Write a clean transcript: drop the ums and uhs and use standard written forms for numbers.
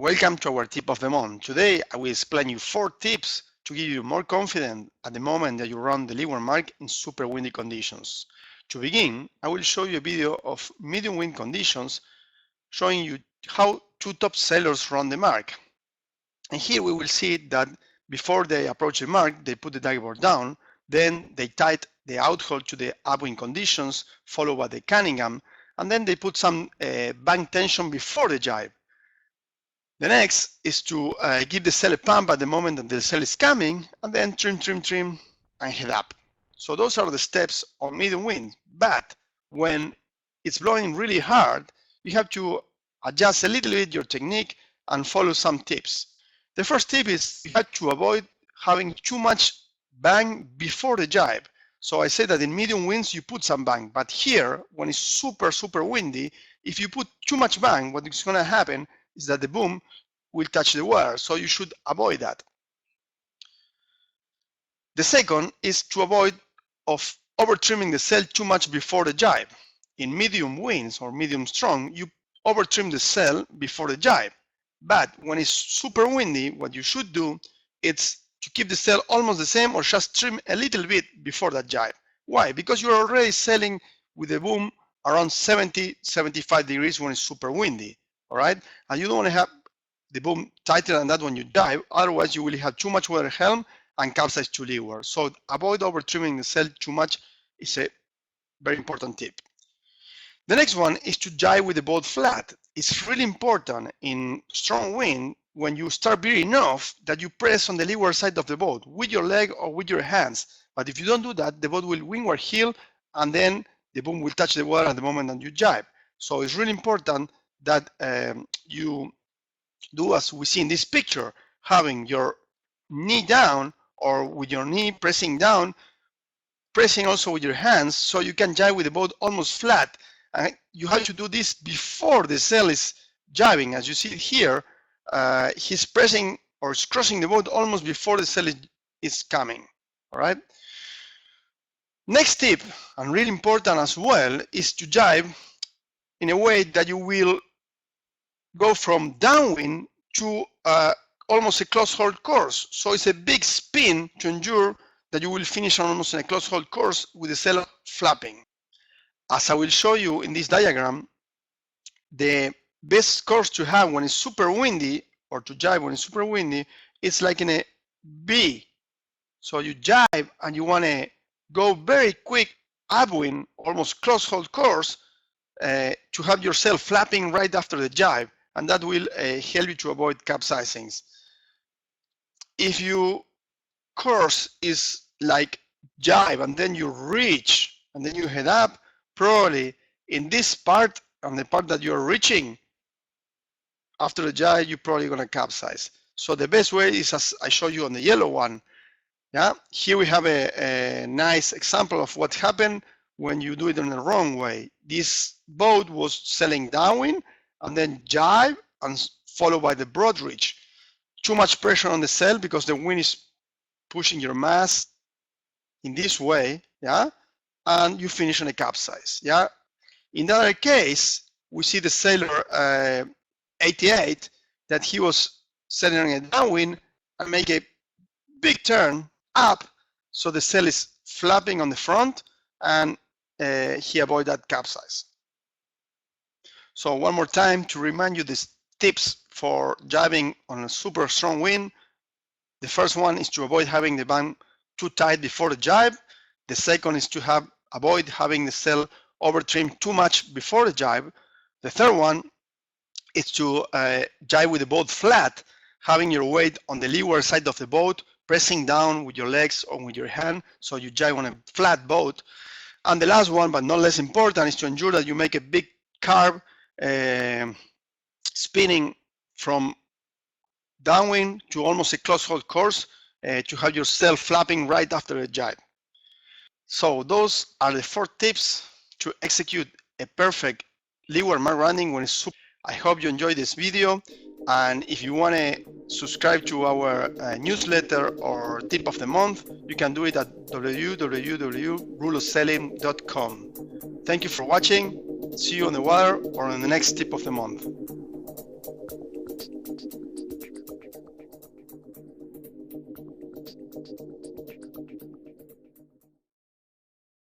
Welcome to our tip of the month. Today I will explain you 4 tips to give you more confidence at the moment that you run the leeward mark in super windy conditions. To begin, I will show you a video of medium wind conditions showing you how 2 top sailors run the mark. And here we will see that before they approach the mark, they put the dive down, then they tied the outhold to the upwind conditions, followed by the Cunningham, and then they put some bank tension before the jibe. The next is to give the sail a pump at the moment that the sail is coming, and then trim, and head up. So those are the steps on medium wind. But when it's blowing really hard, you have to adjust a little bit your technique and follow some tips. The first tip is you have to avoid having too much bang before the jibe. So I say that in medium winds you put some bang, but here when it's super windy, if you put too much bang, what is going to happen is that the boom will touch the water, so you should avoid that. The second is to avoid of over trimming the sail too much before the jibe. In medium winds or medium strong, you over trim the sail before the jibe. But when it's super windy, what you should do is to keep the sail almost the same or just trim a little bit before that jibe. Why? Because you're already sailing with the boom around 70-75 degrees when it's super windy. All right, and you don't want to have the boom tighter than that when you dive, otherwise you will have too much weather helm and capsize to leeward. So avoid over trimming the sail too much is a very important tip. The next one is to jibe with the boat flat. It's really important in strong wind when you start veering off that you press on the leeward side of the boat with your leg or with your hands. But if you don't do that, the boat will windward heel and then the boom will touch the water at the moment that you jibe. So it's really important that you do as we see in this picture, having your knee down or with your knee pressing down, pressing also with your hands so you can jibe with the boat almost flat. And you have to do this before the sail is jibing. As you see here, he's pressing or crossing the boat almost before the sail is coming. All right. Next tip, and really important as well, is to jibe in a way that you will go from downwind to almost a close hold course. So it's a big spin to ensure that you will finish almost in a close hold course with the sail flapping. As I will show you in this diagram, the best course to have when it's super windy or to jibe when it's super windy, it's like in a V. So you jibe and you want to go very quick upwind, almost close hold course, to have your sail flapping right after the jibe, and that will help you to avoid capsizings. If your course is like jibe and then you reach and then you head up, probably in this part, on the part that you're reaching after the jibe, you're probably going to capsize. So the best way is as I show you on the yellow one. Yeah, here we have a nice example of what happened when you do it in the wrong way. This boat was sailing downwind and then jibe and followed by the broad reach. Too much pressure on the sail because the wind is pushing your mast in this way, yeah, and you finish on a capsize, yeah. In the other case, we see the sailor 88 that he was sailing a downwind and make a big turn up, so the sail is flapping on the front and he avoided that capsize. So one more time to remind you these tips for jibing on a super strong wind. The first one is to avoid having the bang too tight before the jibe. The second is to avoid having the sail over trimmed too much before the jibe. The third one is to jibe with the boat flat, having your weight on the leeward side of the boat, pressing down with your legs or with your hand, so you jibe on a flat boat. And the last one, but not less important, is to ensure that you make a big carve spinning from downwind to almost a close hold course to have your sail flapping right after the jibe. So those are the 4 tips to execute a perfect leeward mark running when it's super. I hope you enjoyed this video, and if you want to subscribe to our newsletter or tip of the month, you can do it at www.rulosailing.com. Thank you for watching. See you on the water or on the next tip of the month.